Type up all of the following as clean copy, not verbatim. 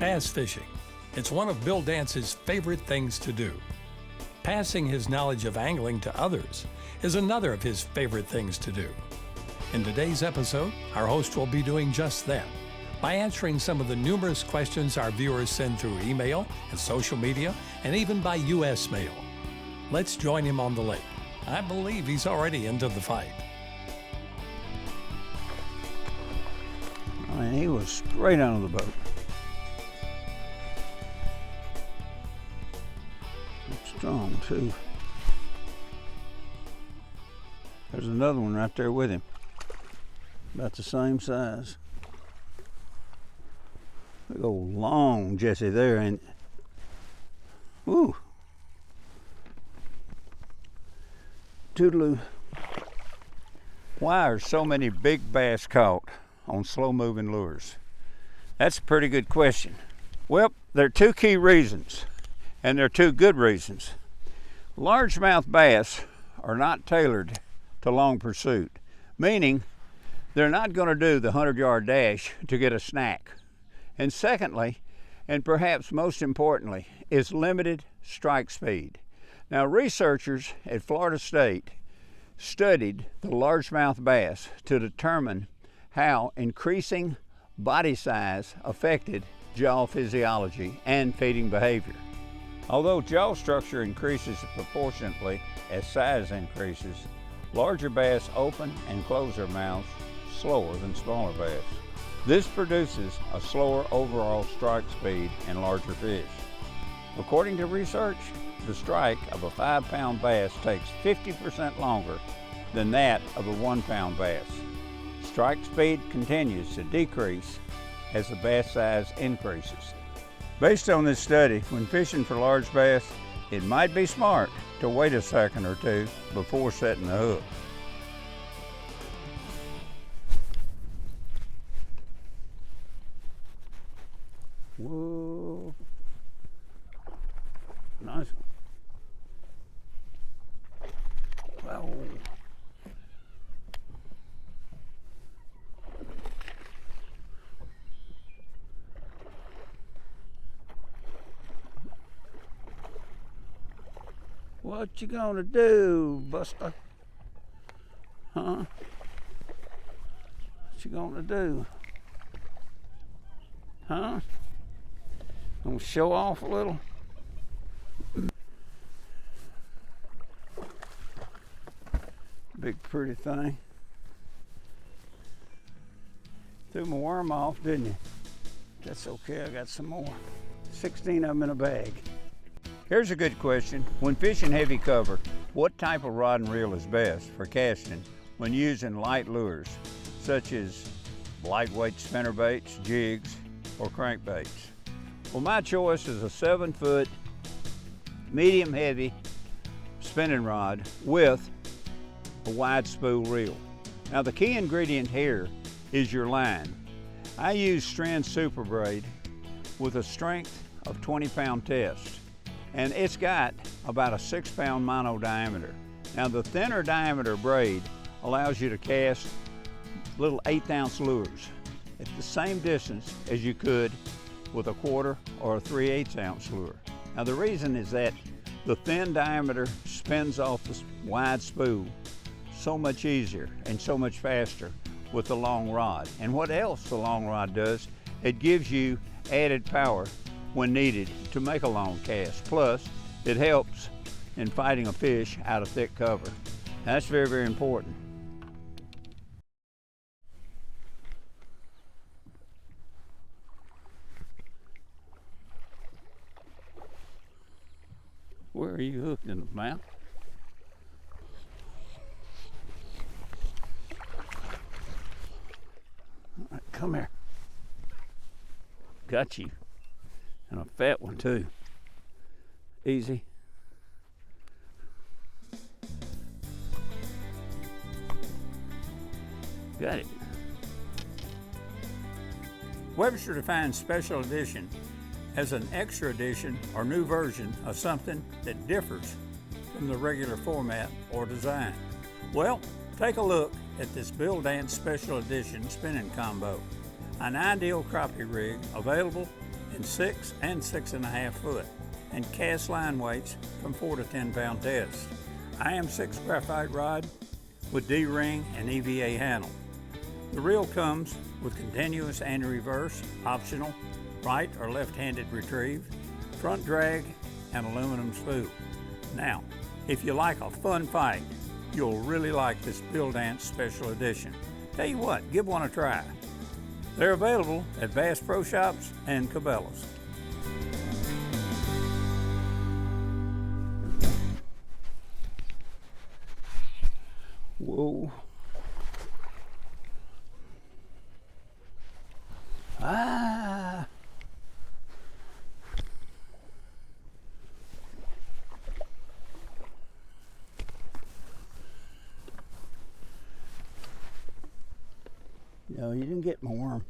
bass fishing. It's one of Bill Dance's favorite things to do. Passing his knowledge of angling to others is another of his favorite things to do. In today's episode, our host will be doing just that by answering some of the numerous questions our viewers send through email and social media and even by U.S. mail. Let's join him on the lake. I believe he's already into the fight. I mean, he was straight out of the boat. Strong too. There's another one right there with him, about the same size. Big old long Jesse there, ain't it? Woo! Toodaloo. Why are so many big bass caught on slow-moving lures? That's a pretty good question. Well, there are two key reasons, and there are two good reasons. Largemouth bass are not tailored to long pursuit, meaning they're not going to do the 100-yard dash to get a snack. And secondly, and perhaps most importantly, is limited strike speed. Now, researchers at Florida State studied the largemouth bass to determine how increasing body size affected jaw physiology and feeding behavior. Although jaw structure increases proportionately as size increases, larger bass open and close their mouths slower than smaller bass. This produces a slower overall strike speed and larger fish. According to research, the strike of a 5-pound bass takes 50% longer than that of a 1-pound bass. Strike speed continues to decrease as the bass size increases. Based on this study, when fishing for large bass, it might be smart to wait a second or two before setting the hook. Whoa, nice one. Wow. What you gonna do, Buster? Huh? What you gonna do? Huh? Gonna show off a little? Big pretty thing. Threw my worm off, didn't you? That's okay, I got some more. 16 of them in a bag. Here's a good question. When fishing heavy cover, what type of rod and reel is best for casting when using light lures, such as lightweight spinnerbaits, jigs, or crankbaits? Well, my choice is a 7-foot, medium heavy spinning rod with a wide spool reel. Now, the key ingredient here is your line. I use Strand Super Braid with a strength of 20-pound test, and it's got about a 6-pound mono diameter. Now, the thinner diameter braid allows you to cast little 1/8 lures at the same distance as you could with a 1/4 or a 3/8 ounce lure. Now, the reason is that the thin diameter spins off the wide spool so much easier and so much faster with the long rod. And what else the long rod does, it gives you added power when needed to make a long cast. Plus, it helps in fighting a fish out of thick cover. Now, that's very, very important. Where are you hooked in the mouth? All right, come here. Got you. And a fat one too. Easy. Got it. Webster defines special edition as an extra edition or new version of something that differs from the regular format or design. Well, take a look at this Bill Dance Special Edition spinning combo, an ideal crappie rig available in 6 and 6.5 foot, and cast line weights from 4 to 10 pound tests. IM6 graphite rod with D-ring and EVA handle. The reel comes with continuous and reverse, optional, right or left-handed retrieve, front drag, and aluminum spool. Now, if you like a fun fight, you'll really like this Bill Dance Special Edition. Tell you what, give one a try. They're available at Bass Pro Shops and Cabela's. Whoa. Ah. No, you didn't get my worm.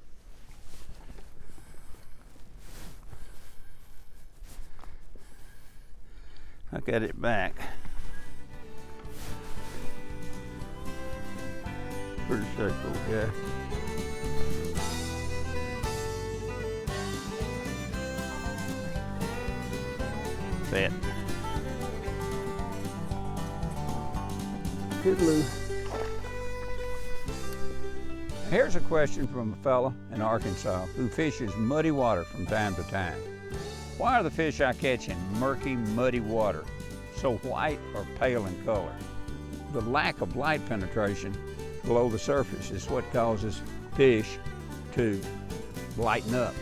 I got it back. Pretty sick little guy. Fat. Toodaloo. Here's a question from a fella in Arkansas who fishes muddy water from time to time. Why are the fish I catch in murky, muddy water so white or pale in color? The lack of light penetration below the surface is what causes fish to lighten up.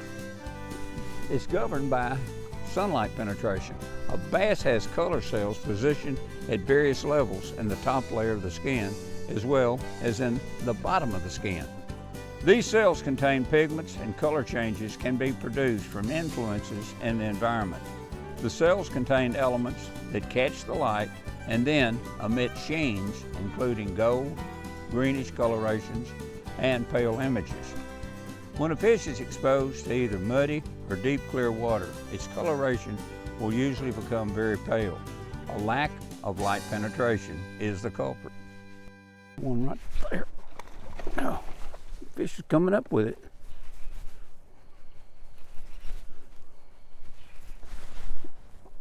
It's governed by sunlight penetration. A bass has color cells positioned at various levels in the top layer of the skin as well as in the bottom of the skin. These cells contain pigments, and color changes can be produced from influences in the environment. The cells contain elements that catch the light and then emit sheens, including gold, greenish colorations, and pale images. When a fish is exposed to either muddy or deep clear water, its coloration will usually become very pale. A lack of light penetration is the culprit. One right there. No, fish is coming up with it.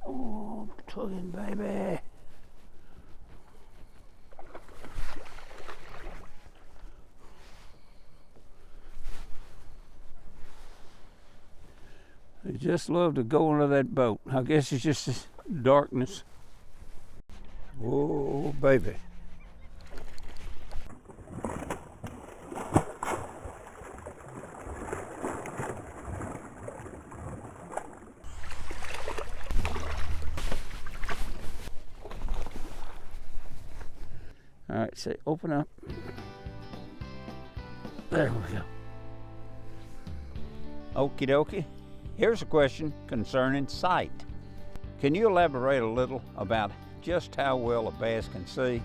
Oh, tugging, baby. They just love to go into that boat. I guess it's just this darkness. Oh, baby. All right, say open up. There we go. Okie dokie. Here's a question concerning sight. Can you elaborate a little about just how well a bass can see?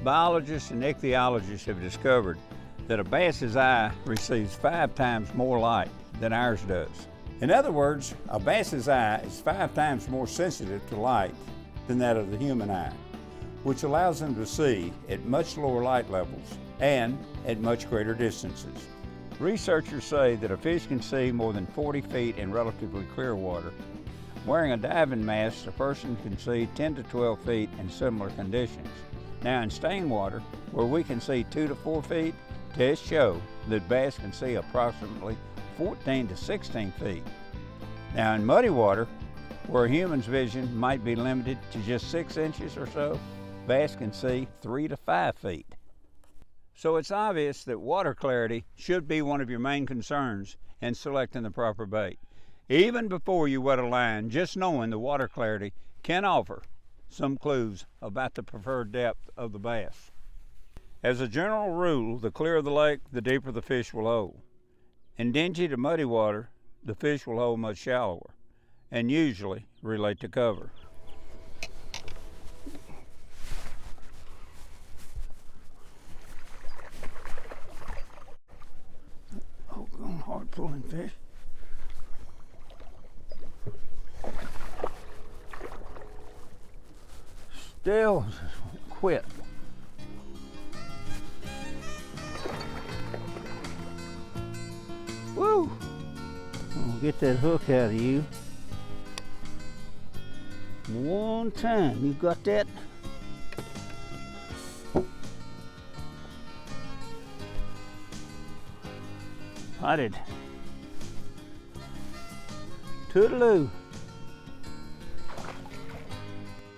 Biologists and ichthyologists have discovered that a bass's eye receives 5 times more light than ours does. In other words, a bass's eye is 5 times more sensitive to light than that of the human eye, which allows them to see at much lower light levels and at much greater distances. Researchers say that a fish can see more than 40 feet in relatively clear water. Wearing a diving mask, a person can see 10 to 12 feet in similar conditions. Now in stained water, where we can see 2 to 4 feet, tests show that bass can see approximately 14 to 16 feet. Now in muddy water, where a human's vision might be limited to just 6 inches or so, bass can see 3 to 5 feet. So it's obvious that water clarity should be one of your main concerns in selecting the proper bait. Even before you wet a line, just knowing the water clarity can offer some clues about the preferred depth of the bass. As a general rule, the clearer the lake, the deeper the fish will hold. In dingy to muddy water, the fish will hold much shallower and usually relate to cover. Hard pulling fish. Still quit. Woo! Oh get that hook out of you. One time. You got that? I did. Toodaloo.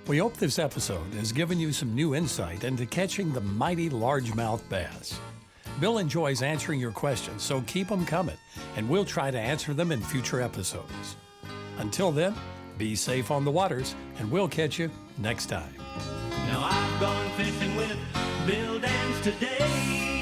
We hope this episode has given you some new insight into catching the mighty largemouth bass. Bill enjoys answering your questions, so keep them coming, and we'll try to answer them in future episodes. Until then, be safe on the waters, and we'll catch you next time. Now I've gone fishing with Bill Dance today.